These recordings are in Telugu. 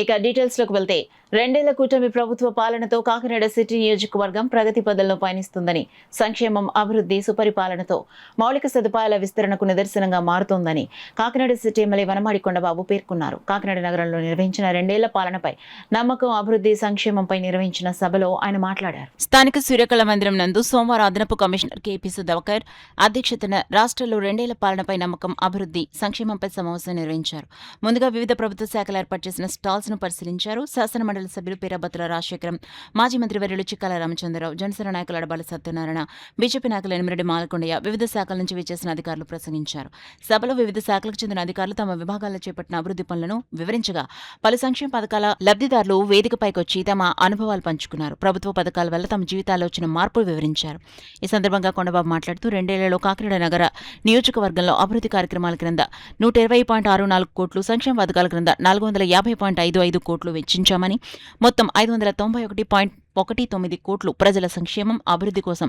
ఇక డీటెయిల్స్ లోకి వెళ్తే 2 ఏళ్ల కూటమి ప్రభుత్వ పాలనతో కాకినాడ సిటీ నియోజకవర్గం ప్రగతి పథంలో పయనిస్తుందని, సంక్షేమం, అభివృద్ధి, సుపరిపాలనతో మౌలిక సదుపాయాల విస్తరణకు నిదర్శనంగా మారుతోందని కాకినాడ సిటీ ఎమ్మెల్యే వనమాడి కొండబాబు పేర్కొన్నారు. కాకినాడ నగరంలో నిర్వహించిన 2 ఏళ్ల పాలనపై నమ్మకం, అభివృద్ధి, సంక్షేమంపై నిర్వహించిన సభలో ఆయన మాట్లాడారు. స్థానిక సూర్యకళ మందిరం నందు సోమవారం అదనపు కమిషనర్ కేపీ సుధాకర్ అధ్యక్షతన రాష్ట్రంలో 2 ఏళ్ల పాలనపై నమ్మకం, అభివృద్ధి, సంక్షేమంపై సమావేశం నిర్వహించారు. ముందుగా వివిధ ప్రభుత్వ శాఖలు ఏర్పాటు చేసిన స్టాల్స్ ను పరిశీలించారు. శాసనమండలి సభ్యులు పేరాబత్తుల రాజశేఖరం, మాజీ మంత్రి వర్యులు చిక్కాల రామచంద్రరావు, జనసేన నాయకులు అడబాల సత్యనారాయణ, బీజేపీ నాయకులు ఎనిమిరెడ్డి మాలకొండయ్య వివిధ శాఖల నుంచి విచ్చేసిన అధికారులు ప్రసంగించారు. సభలో వివిధ శాఖలకు చెందిన అధికారులు తమ విభాగాల్లో చేపట్టిన అభివృద్ధి పనులను వివరించగా, పలు సంక్షేమ పథకాల లబ్ధిదారులు వేదికపైకొచ్చి తమ అనుభవాలు పంచుకున్నారు. ప్రభుత్వ పథకాల వల్ల తమ జీవితాల్లో వచ్చిన మార్పులు వివరించారు. ఈ సందర్భంగా కొండబాబు మాట్లాడుతూ 2 ఏళ్లలో కాకినాడ నగర నియోజకవర్గంలో అభివృద్ధి కార్యక్రమాల క్రింద 120.64 కోట్లు, సంక్షేమ పథకాల క్రింద 450.55 కోట్లు వెచ్చించామని, మొత్తం 591.19 కోట్లు ప్రజల సంక్షేమం, అభివృద్ధి కోసం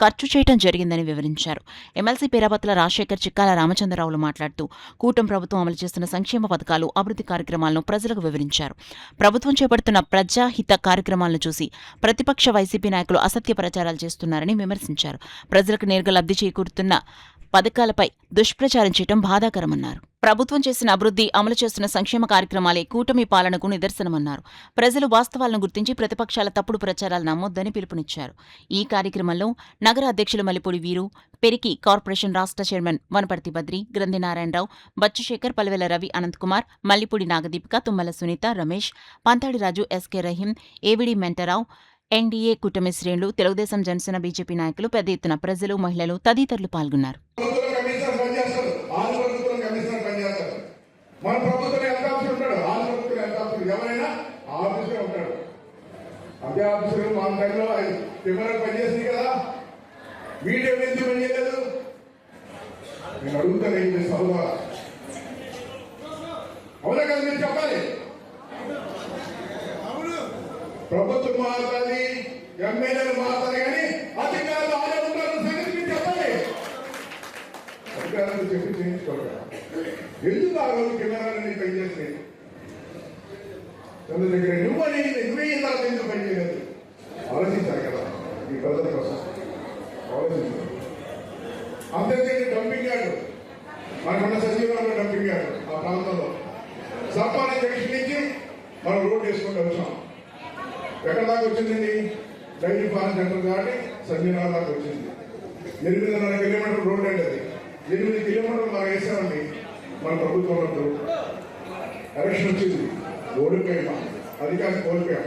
ఖర్చు చేయడం జరిగిందని వివరించారు. ఎమ్మెల్సీ పేరాబత్తుల రాజశేఖర్, చిక్కాల రామచంద్రరావులు మాట్లాడుతూ కూటమి ప్రభుత్వం అమలు చేస్తున్న సంక్షేమ పథకాలు, అభివృద్ధి కార్యక్రమాలను ప్రజలకు వివరించారు. ప్రభుత్వం చేపడుతున్న ప్రజాహిత కార్యక్రమాలను చూసి ప్రతిపక్ష వైసీపీ నాయకులు అసత్య ప్రచారాలు చేస్తున్నారని విమర్శించారు. ప్రజలకు నేరుగా లబ్ధి చేకూరుతున్న పథకాలపై దుష్ప్రచారం చేయడం బాధాకరమన్నారు. ప్రభుత్వం చేసిన అభివృద్ధి, అమలు చేస్తున్న సంక్షేమ కార్యక్రమాలే కూటమి పాలనకు నిదర్శనమన్నారు. ప్రజలు వాస్తవాలను గుర్తించి ప్రతిపక్షాల తప్పుడు ప్రచారాలు నమ్మొద్దని పిలుపునిచ్చారు. ఈ కార్యక్రమంలో నగర అధ్యక్షులు మల్లిపూడి వీరు, పెరికి కార్పొరేషన్ రాష్ట్ర చైర్మన్ వనపర్తి బద్రి, గ్రంథి నారాయణరావు, బచ్చుశేఖర్, పల్వెల రవి, అనంతకుమార్, మల్లిపూడి నాగదీపిక, తుమ్మల సునీత, రమేష్, పంతాడి రాజు, ఎస్కే రహీం, ఏవిడి మెంటరావు, ఎన్డీఏ కూటమి శ్రేణులు, తెలుగుదేశం, జనసేన, బీజేపీ నాయకులు, పెద్ద ఎత్తున ప్రజలు, మహిళలు తదితరులు పాల్గొన్నారు. మన ప్రభుత్వం ఎంత ఆఫీసర్ ఉంటాడు, ఆల్ ప్రభుత్వం ఎంత ఆఫీసర్, ఎవరైనా ఆఫీసరే ఉంటాడు. అదే ఆఫీసర్ మన టైంలో కెమెరా పనిచేసింది కదా, మీడియా ఎందుకు పనిచేయలేదు? నేను అడుగుతాను, ఏం చేస్తావు? అవునా కదా, మీరు చెప్పాలి. ప్రభుత్వం మారుతుంది, ఎమ్మెల్యేలు మారుతారు, కానీ అధికారులు ఆడే ఉంటారు సంగతి మీరు చెప్పాలి. అధికారులు చెప్పి చేయించుకోవాలి. ఎందుకు ఆ రోజు కెమెరాలని పనిచేస్తాయి? తన దగ్గర నువ్వే తర్వాత ఎందుకు పనిచేయలేదు? ఆలోచించారు కదా ఈ ప్రజల కోసం, ఆలోచించారు. అంతేకాని డంపింగ్ యార్డు, మనకున్న సచివాలయంలో డంపింగ్ యార్డు ఆ ప్రాంతంలో సర్పాని జంక్షన్ నుంచి మనం రోడ్ వేసుకుంటూ వచ్చాం. ఎక్కడ దాకా వచ్చిందండి? డైరీ ఫార్మ్ సెంటర్ కాబట్టి సంజయనగర్ దాకా వచ్చింది. 8.5 కిలోమీటర్ రోడ్ అండి అది. 8 కిలోమీటర్లు మనం వేసామండి. మన ప్రభుత్వంలో ఎలక్షన్ వచ్చింది, ఓడిపోయాం, అధికారం కోల్పోయాం.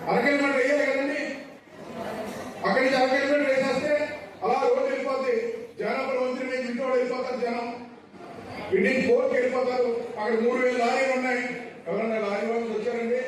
1 కిలోమీటర్ వేయాలి కదండి. అక్కడి నుంచి 1 కిలోమీటర్ వేసేస్తే అలా రోడ్డు వెళ్ళిపోద్ది. జనాభా మంత్రి మీద ఇంట్లో వెళ్ళిపోతారు, జనం ఇంటికి 4కి వెళ్ళిపోతారు. అక్కడ 3,000 లారీలు ఉన్నాయి. ఎవరన్నా లారీ వాళ్ళు వచ్చారండి?